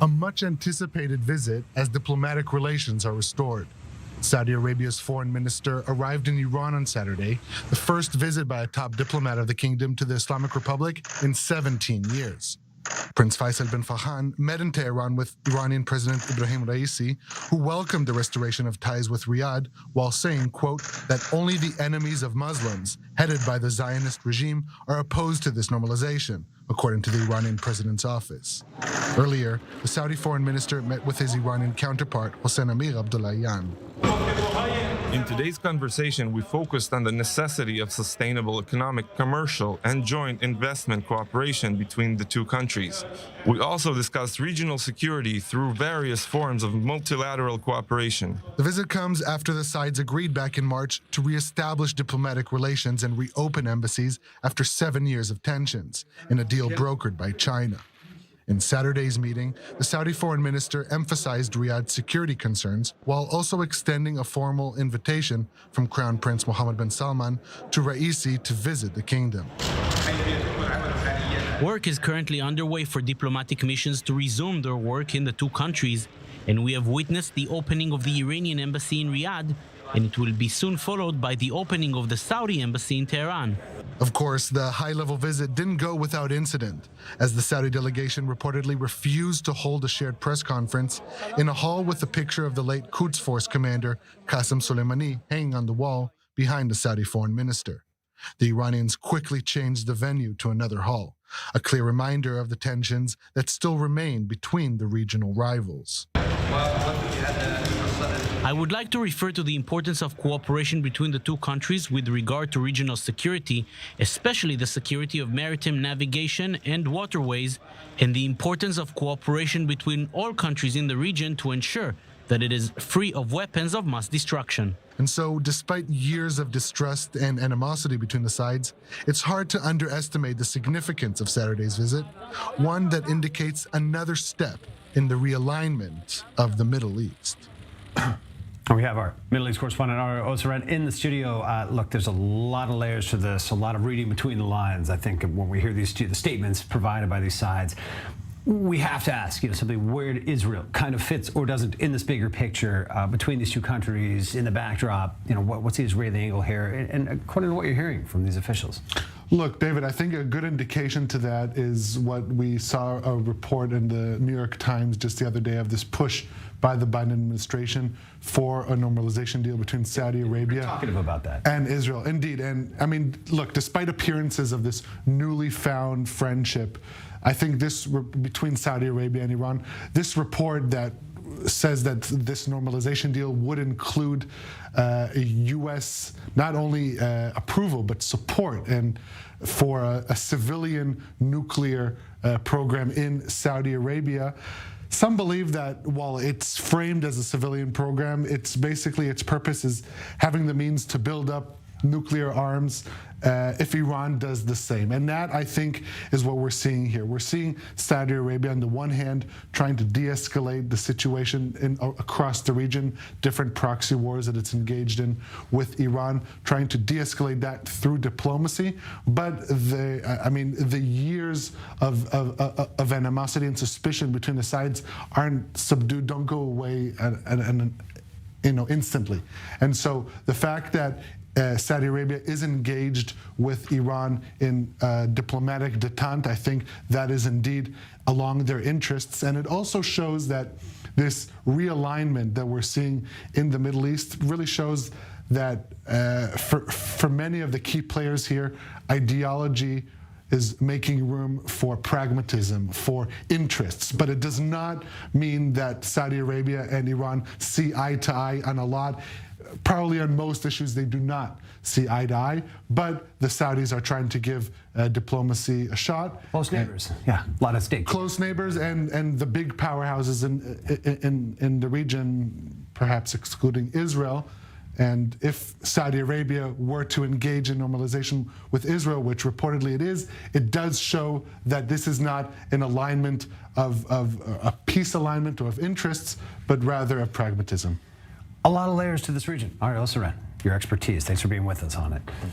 a much-anticipated visit as diplomatic relations are restored. Saudi Arabia's foreign minister arrived in Iran on Saturday, the first visit by a top diplomat of the kingdom to the Islamic Republic in 17 years. Prince Faisal bin Farhan met in Tehran with Iranian President Ibrahim Raisi, who welcomed the restoration of ties with Riyadh while saying, quote, that only the enemies of Muslims, headed by the Zionist regime, are opposed to this normalization, according to the Iranian president's office. Earlier, the Saudi foreign minister met with his Iranian counterpart, Hossein Amir Abdullahian. In today's conversation, we focused on the necessity of sustainable economic, commercial, and joint investment cooperation between the two countries. We also discussed regional security through various forms of multilateral cooperation. The visit comes after the sides agreed back in March to re-establish diplomatic relations and reopen embassies after 7 years of tensions, in a deal brokered by China. In Saturday's meeting, the Saudi foreign minister emphasized Riyadh's security concerns while also extending a formal invitation from Crown Prince Mohammed bin Salman to Raisi to visit the kingdom. Work is currently underway for diplomatic missions to resume their work in the two countries, and we have witnessed the opening of the Iranian embassy in Riyadh, and it will be soon followed by the opening of the Saudi embassy in Tehran. Of course, the high-level visit didn't go without incident, as the Saudi delegation reportedly refused to hold a shared press conference in a hall with a picture of the late Quds Force commander Qasem Soleimani hanging on the wall behind the Saudi foreign minister. The Iranians quickly changed the venue to another hall, a clear reminder of the tensions that still remain between the regional rivals. I would like to refer to the importance of cooperation between the two countries with regard to regional security, especially the security of maritime navigation and waterways, and the importance of cooperation between all countries in the region to ensure that it is free of weapons of mass destruction. And so, despite years of distrust and animosity between the sides, it's hard to underestimate the significance of Saturday's visit, one that indicates another step in the realignment of the Middle East. We have our Middle East correspondent, Ari Oseren, in the studio. Look, there's a lot of layers to this, a lot of reading between the lines. I think when we hear the statements provided by these sides, we have to ask, simply where Israel kind of fits or doesn't in this bigger picture between these two countries, in the backdrop. What's the Israeli angle here, and according to what you're hearing from these officials? Look, David, I think a good indication to that is what we saw a report in the New York Times just the other day of this push by the Biden administration for a normalization deal between Saudi Arabia talkative about that. And Israel. Indeed. And I mean, look, despite appearances of this newly found friendship, I think this between Saudi Arabia and Iran, this report that says that this normalization deal would include U.S. not only approval but support and for a civilian nuclear program in Saudi Arabia. Some believe that while it's framed as a civilian program, it's basically its purpose is having the means to build up nuclear arms if Iran does the same. And that, I think, is what we're seeing here. We're seeing Saudi Arabia, on the one hand, trying to de-escalate the situation across the region, different proxy wars that it's engaged in with Iran, trying to de-escalate that through diplomacy. But the years of animosity and suspicion between the sides aren't subdued, don't go away instantly. And so the fact that Saudi Arabia is engaged with Iran in diplomatic detente, I think that is indeed along their interests. And it also shows that this realignment that we're seeing in the Middle East really shows that for many of the key players here, ideology is making room for pragmatism, for interests. But it does not mean that Saudi Arabia and Iran see eye to eye on a lot. Probably on most issues they do not see eye to eye, but the Saudis are trying to give diplomacy a shot. Close neighbors, yeah, a lot at stake. Close neighbors and the big powerhouses in the region, perhaps excluding Israel. And if Saudi Arabia were to engage in normalization with Israel, which reportedly it is, it does show that this is not an alignment of a peace alignment or of interests, but rather of pragmatism. A lot of layers to this region. Ari Oseren, your expertise. Thanks for being with us on it.